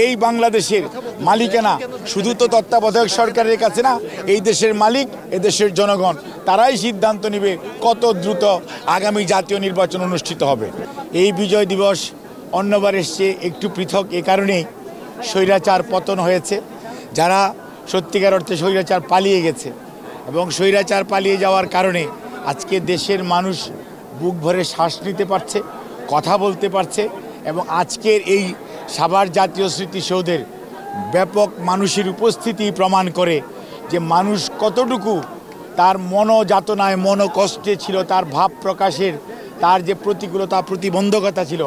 এই বাংলাদেশের মালিকানা শুধু তো তত্ত্বাবধায়ক সরকারের কাছে না, এই দেশের মালিক এদেশের জনগণ। তারাই সিদ্ধান্ত নেবে কত দ্রুত আগামী জাতীয় নির্বাচন অনুষ্ঠিত হবে। এই বিজয় দিবস অন্যবারের চেয়ে একটু পৃথক এ কারণেই স্বৈরাচার পতন হয়েছে। যারা সত্যিকার অর্থে স্বৈরাচার পালিয়ে গেছে এবং স্বৈরাচার পালিয়ে যাওয়ার কারণে আজকে দেশের মানুষ বুক ভরে শ্বাস নিতে পারছে, কথা বলতে পারছে এবং আজকের এই সাভার জাতীয় স্মৃতিসৌধের ব্যাপক মানুষের উপস্থিতি প্রমাণ করে যে মানুষ কতটুকু তার মনোযাতনায় মনোকষ্টে ছিল, তার ভাব প্রকাশের তার যে প্রতিকূলতা প্রতিবন্ধকতা ছিল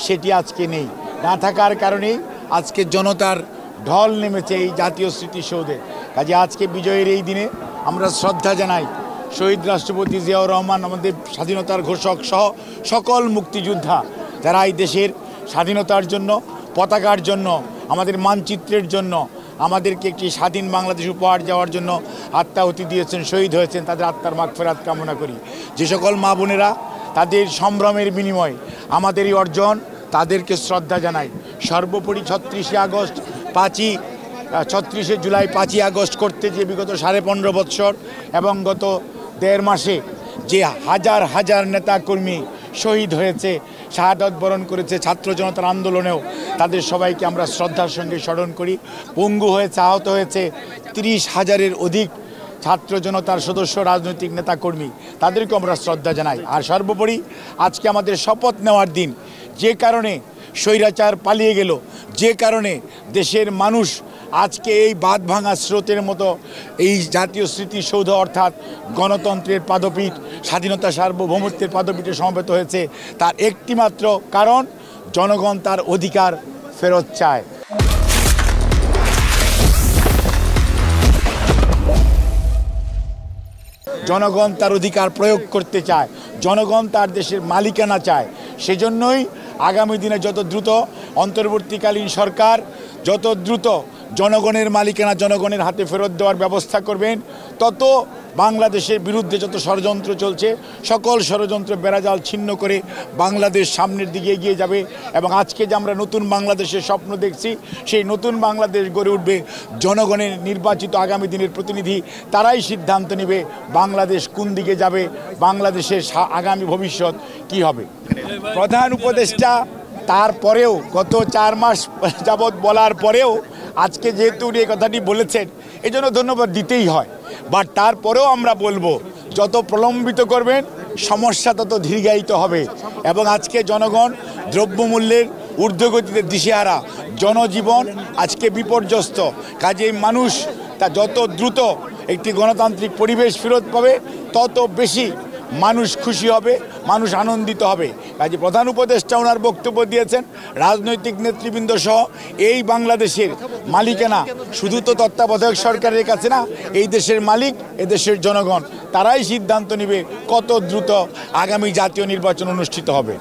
সেটি আজকে নেই। না থাকার কারণেই আজকে জনতার ঢল নেমেছে এই জাতীয় স্মৃতিসৌধে। কাজে আজকে বিজয়ের এই দিনে আমরা শ্রদ্ধা জানাই শহীদ রাষ্ট্রপতি জিয়াউর রহমান, আমাদের স্বাধীনতার ঘোষক সহ সকল মুক্তিযোদ্ধা যারা এই দেশের স্বাধীনতার জন্য, পতাকার জন্য, আমাদের মানচিত্রের জন্য, আমাদেরকে একটি স্বাধীন বাংলাদেশ উপহার দেওয়ার জন্য আত্মাহুতি দিয়েছেন, শহীদ হয়েছেন। তাদের আত্মার মাগফিরাত কামনা করি। যে সকল মা বোনেরা তাদের সম্ভ্রমের বিনিময়ে আমাদের এই অর্জন, তাদেরকে শ্রদ্ধা জানাই। সর্বোপরি 36শে জুলাই 5ই আগস্ট করতে যে বিগত 15.5 বৎসর এবং গত 1.5 মাসে যে হাজার হাজার নেতাকর্মী শহীদ হয়েছে, শাহাদত বরণ করেছে ছাত্র জনতার আন্দোলনেও, তাদের সবাইকে আমরা শ্রদ্ধার সঙ্গে স্মরণ করি। পঙ্গু হয়েছে, আহত হয়েছে 30,000-এর অধিক ছাত্র জনতার সদস্য, রাজনৈতিক নেতাকর্মী, তাদেরকে আমরা শ্রদ্ধা জানাই। আর সর্বোপরি আজকে আমাদের শপথ নেওয়ার দিন। যে কারণে স্বৈরাচার পালিয়ে গেল, যে কারণে দেশের মানুষ আজকে এই বাঁধ ভাঙা স্রোতের মতো এই জাতীয় স্মৃতিসৌধ অর্থাৎ গণতন্ত্রের পাদপীঠ, স্বাধীনতা সার্বভৌমত্বের পাদপীঠে সমবেত হয়েছে, তার একটিমাত্র কারণ জনগণ তার অধিকার ফেরত চায়। জনগণ তার অধিকার প্রয়োগ করতে চায়, জনগণ তার দেশের মালিকানা চায়। সেজন্যই আগামী দিনে যত দ্রুত অন্তর্বর্তীকালীন সরকার যত দ্রুত জনগণের মালিকানা জনগণের হাতে ফেরত দেওয়ার ব্যবস্থা করবেন, তত বাংলাদেশের বিরুদ্ধে যত ষড়যন্ত্র চলছে সকল ষড়যন্ত্র বেড়াজাল ছিন্ন করে বাংলাদেশ সামনের দিকে এগিয়ে যাবে। এবং আজকে যে আমরা নতুন বাংলাদেশের স্বপ্ন দেখছি, সেই নতুন বাংলাদেশ গড়ে উঠবে জনগণের নির্বাচিত আগামী দিনের প্রতিনিধি। তারাই সিদ্ধান্ত নেবে বাংলাদেশ কোন দিকে যাবে, বাংলাদেশের আগামী ভবিষ্যৎ কি হবে। প্রধান উপদেষ্টা তারপরেও গত 4 মাস যাবৎ বলার পরেও আজকে যেহেতু উনি এই কথাটি বলেছেন, এজন্য ধন্যবাদ দিতেই হয়। বাট তারপরেও আমরা বলবো, যত প্রলম্বিত করবেন সমস্যা তত দীর্ঘায়িত হবে। এবং আজকে জনগণ দ্রব্যমূল্যের ঊর্ধ্বগতিতে দিশেহারা, জনজীবন আজকে বিপর্যস্ত। কাজেই মানুষ তা যত দ্রুত একটি গণতান্ত্রিক পরিবেশ ফেরত পাবে, তত বেশি মানুষ খুশি হবে, মানুষ আনন্দিত হবে। কাজে প্রধান উপদেষ্টা ওনার বক্তব্য দিয়েছেন, রাজনৈতিক নেতৃবৃন্দ সহ এই বাংলাদেশের মালিকানা শুধু তো তত্ত্বাবধায়ক সরকারের কাছে না, এই দেশের মালিক এদেশের জনগণ। তারাই সিদ্ধান্ত নেবে কত দ্রুত আগামী জাতীয় নির্বাচন অনুষ্ঠিত হবে।